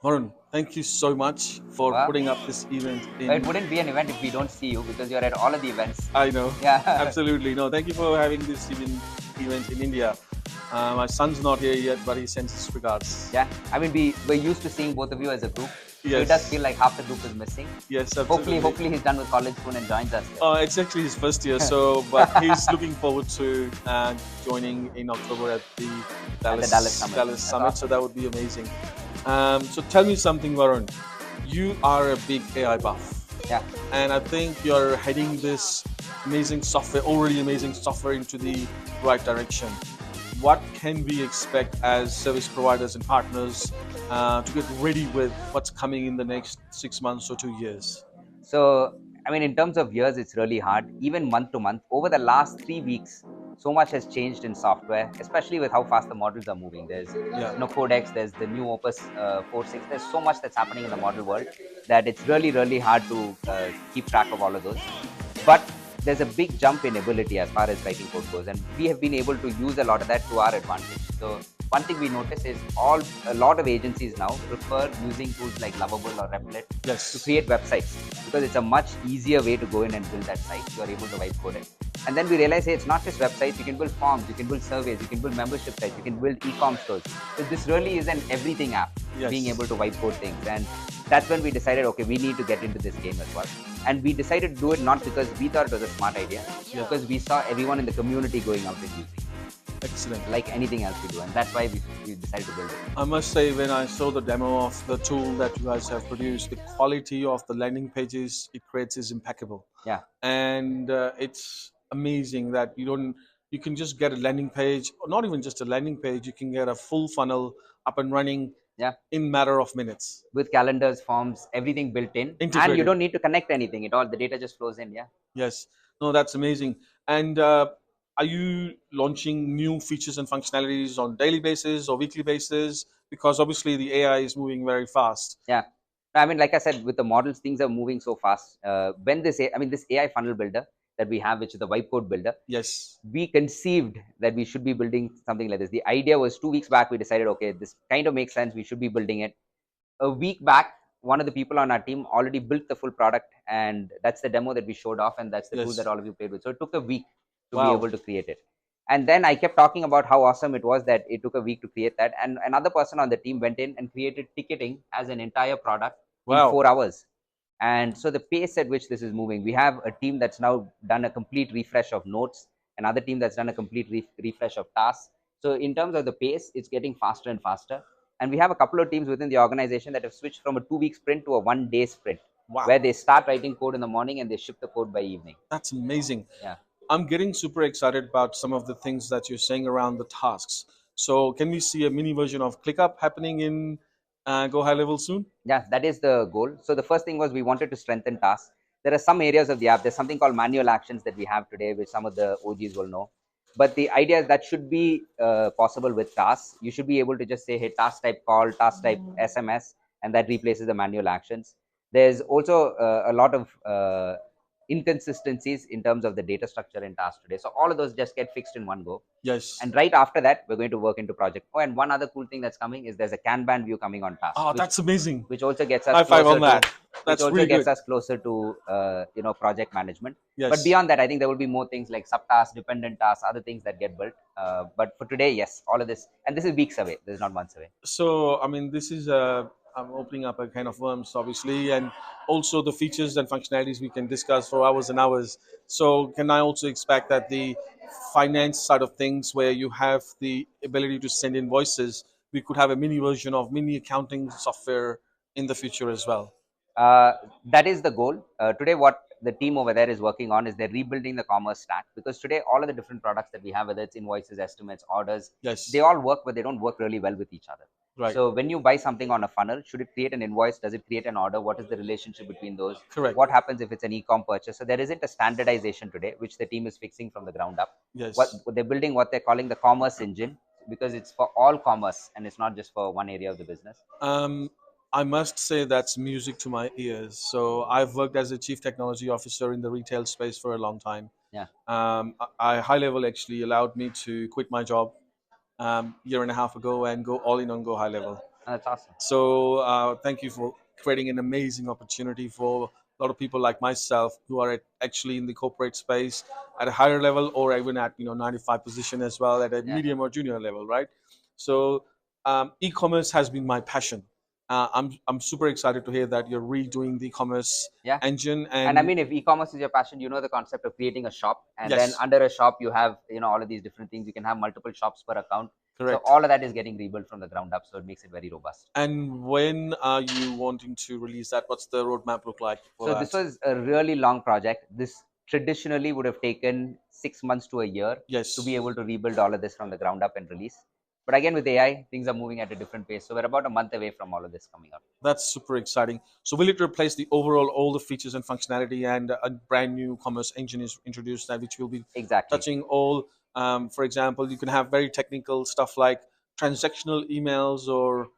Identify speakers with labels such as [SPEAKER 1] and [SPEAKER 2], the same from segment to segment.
[SPEAKER 1] Varun, thank you so much for
[SPEAKER 2] Well,
[SPEAKER 1] putting up this event
[SPEAKER 2] it
[SPEAKER 1] in.
[SPEAKER 2] wouldn't be an event if we don't see you because you're at all of the events.
[SPEAKER 1] I know,
[SPEAKER 2] Yeah,
[SPEAKER 1] absolutely. No, thank you for having this event in India. My son's not here yet, but he sends his regards.
[SPEAKER 2] yeah. I mean, we're used to seeing both of you as a group, so it does
[SPEAKER 1] Yes,
[SPEAKER 2] feel like half the group is missing.
[SPEAKER 1] yes,
[SPEAKER 2] Hopefully,
[SPEAKER 1] absolutely.
[SPEAKER 2] hopefully he's done with college soon and joins us
[SPEAKER 1] It's actually his first year, so but he's looking forward to joining in October at the
[SPEAKER 2] at the Dallas Summit.
[SPEAKER 1] Dallas
[SPEAKER 2] That's
[SPEAKER 1] Summit. So
[SPEAKER 2] awesome.
[SPEAKER 1] that would be amazing. So tell me something, Varun. You are a big AI buff,
[SPEAKER 2] Yeah.
[SPEAKER 1] and I think you're heading this already amazing software into the right direction. What can we expect as service providers and partners to get ready with what's coming in the next 6 months or 2 years?
[SPEAKER 2] So, I mean, in terms of years, it's really hard. Even month to month, over the last 3 weeks, so much has changed in software, especially with how fast the models are moving. There's,
[SPEAKER 1] Yeah.
[SPEAKER 2] Codex, there's the new Opus 4.6. There's so much that's happening in the model world that it's really, really hard to keep track of all of those. But there's a big jump in ability as far as writing code goes, and we have been able to use a lot of that to our advantage. So one thing we notice is a lot of agencies now prefer using tools like Lovable or Replit to
[SPEAKER 1] Yes.
[SPEAKER 2] create websites because it's a much easier way to go in and build that site. You are able to vibe code it. And then we realize, hey, it's not just websites. You can build forms, you can build surveys, you can build membership sites, you can build e-com stores. So this really is an everything app, being
[SPEAKER 1] Yes.
[SPEAKER 2] able to vibe code things. And that's when we decided, okay, we need to get into this game as well. And we decided to do it not because we thought it was a smart idea,
[SPEAKER 1] Yeah.
[SPEAKER 2] because we saw everyone in the community going out and using it,
[SPEAKER 1] Excellent.
[SPEAKER 2] like anything else we do. And that's why we decided to build it.
[SPEAKER 1] I must say, when I saw the demo of the tool that you guys have produced, the quality of the landing pages it creates is impeccable,
[SPEAKER 2] Yeah,
[SPEAKER 1] and it's amazing that you can just get a landing page, or not even just a landing page. You can get a full funnel up and running
[SPEAKER 2] yeah.
[SPEAKER 1] in matter of minutes,
[SPEAKER 2] With calendars, forms, everything built in. And you
[SPEAKER 1] integrated.
[SPEAKER 2] don't need to connect anything at all. The data just flows in. Yeah.
[SPEAKER 1] Yes, no, that's amazing. And are you launching new features and functionalities on daily basis or weekly basis? Because obviously the AI is moving very fast.
[SPEAKER 2] Yeah. I mean, like I said, with the models, things are moving so fast. When this AI funnel builder that we have, which is the white code builder,
[SPEAKER 1] Yes.
[SPEAKER 2] we conceived that we should be building something like this. The idea was 2 weeks back, we decided, okay, this kind of makes sense. We should be building it. A week back, one of the people on our team already built the full product, and that's the demo that we showed off, and that's the tool that
[SPEAKER 1] Yes.
[SPEAKER 2] all of you played with. So it took a week to be
[SPEAKER 1] Wow.
[SPEAKER 2] able to create it. And then I kept talking about how awesome it was that it took a week to create that. And another person on the team went in and created ticketing as an entire product in
[SPEAKER 1] Wow.
[SPEAKER 2] 4 hours. And so the pace at which this is moving, we have a team that's now done a complete refresh of notes, another team that's done a complete refresh of tasks. So in terms of the pace, it's getting faster and faster. And we have a couple of teams within the organization that have switched from a 2 week sprint to a 1 day sprint,
[SPEAKER 1] Wow.
[SPEAKER 2] where they start writing code in the morning and they ship the code by evening.
[SPEAKER 1] That's amazing.
[SPEAKER 2] Yeah.
[SPEAKER 1] I'm getting super excited about some of the things that you're saying around the tasks. So, can we see a mini version of ClickUp happening in Go High Level soon?
[SPEAKER 2] Yeah, that is the goal. So the first thing was we wanted to strengthen tasks. There are some areas of the app. There's something called manual actions that we have today, which some of the OGs will know. But the idea is that should be possible with tasks. You should be able to just say, hey, task type call, task type SMS, and that replaces the manual actions. There's also a lot of inconsistencies in terms of the data structure in tasks today. So all of those just get fixed in one go.
[SPEAKER 1] Yes.
[SPEAKER 2] And right after that, we're going to work into project. Oh, and one other cool thing that's coming is there's a Kanban view coming on tasks,
[SPEAKER 1] Oh, that's amazing.
[SPEAKER 2] which also gets us
[SPEAKER 1] High five
[SPEAKER 2] closer
[SPEAKER 1] on
[SPEAKER 2] to
[SPEAKER 1] that. That's really good.
[SPEAKER 2] project management. But
[SPEAKER 1] Yes.
[SPEAKER 2] beyond that, I think there will be more things like subtasks, dependent tasks, other things that get built. But for today, yes, all of this, and this is weeks away. This is not months away.
[SPEAKER 1] So, I mean, this is I'm opening up a kind of worms, obviously, and also the features and functionalities we can discuss for hours and hours. So, can I also expect that the finance side of things, where you have the ability to send invoices, we could have a mini version of mini accounting software in the future as well?
[SPEAKER 2] Uh, that is the goal. Today, what the team over there is working on is they're rebuilding the commerce stack, because today all of the different products that we have, whether it's invoices, estimates, orders, they
[SPEAKER 1] Yes.
[SPEAKER 2] all work, but they don't work really well with each other.
[SPEAKER 1] Right.
[SPEAKER 2] So when you buy something on a funnel, should it create an invoice? Does it create an order? What is the relationship between those?
[SPEAKER 1] Correct.
[SPEAKER 2] What happens if it's an e-com purchase? So there isn't a standardization today, which the team is fixing from the ground up. What
[SPEAKER 1] Yes.
[SPEAKER 2] they're building, what they're calling the commerce engine, because it's for all commerce and it's not just for one area of the business.
[SPEAKER 1] Um, I must say that's music to my ears. So I've worked as a chief technology officer in the retail space for a long time.
[SPEAKER 2] Yeah.
[SPEAKER 1] High level actually allowed me to quit my job year and a half ago and go all in on Go High Level.
[SPEAKER 2] That's awesome.
[SPEAKER 1] So thank you for creating an amazing opportunity for a lot of people like myself who are actually in the corporate space at a higher level, or even at 95 position as well at a
[SPEAKER 2] Yeah,
[SPEAKER 1] medium or junior level, right? So e-commerce has been my passion. I'm super excited to hear that you're redoing the e-commerce
[SPEAKER 2] yeah.
[SPEAKER 1] engine.
[SPEAKER 2] And I
[SPEAKER 1] And
[SPEAKER 2] mean, if e-commerce is your passion, you know the concept of creating a shop, and then
[SPEAKER 1] yes,
[SPEAKER 2] under a shop you have all of these different things. You can have multiple shops per account. So
[SPEAKER 1] correct.
[SPEAKER 2] all of that is getting rebuilt from the ground up, so it makes it very robust.
[SPEAKER 1] And when are you wanting to release that? What's the roadmap look like for
[SPEAKER 2] So this
[SPEAKER 1] that?
[SPEAKER 2] was a really long project. This traditionally would have taken 6 months to a year to be
[SPEAKER 1] Yes.
[SPEAKER 2] able to rebuild all of this from the ground up and release. But again, with AI, things are moving at a different pace. So we're about a month away from all of this coming out.
[SPEAKER 1] That's super exciting. So will it replace the overall all the features and functionality, and a brand new commerce engine is introduced that which will be
[SPEAKER 2] Exactly.
[SPEAKER 1] touching all? For example, you can have very technical stuff like transactional emails or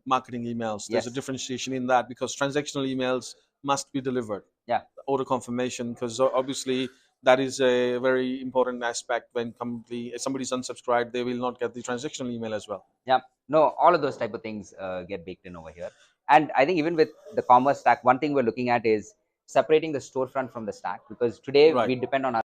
[SPEAKER 1] marketing emails. There's a
[SPEAKER 2] Yes.
[SPEAKER 1] differentiation in that because transactional emails must be delivered
[SPEAKER 2] Yeah.
[SPEAKER 1] order confirmation, because obviously that is a very important aspect. When if somebody's unsubscribed, they will not get the transactional email as well.
[SPEAKER 2] Yeah. No, all of those type of things get baked in over here. And I think even with the commerce stack, one thing we're looking at is separating the storefront from the stack, because today
[SPEAKER 1] Right.
[SPEAKER 2] we depend on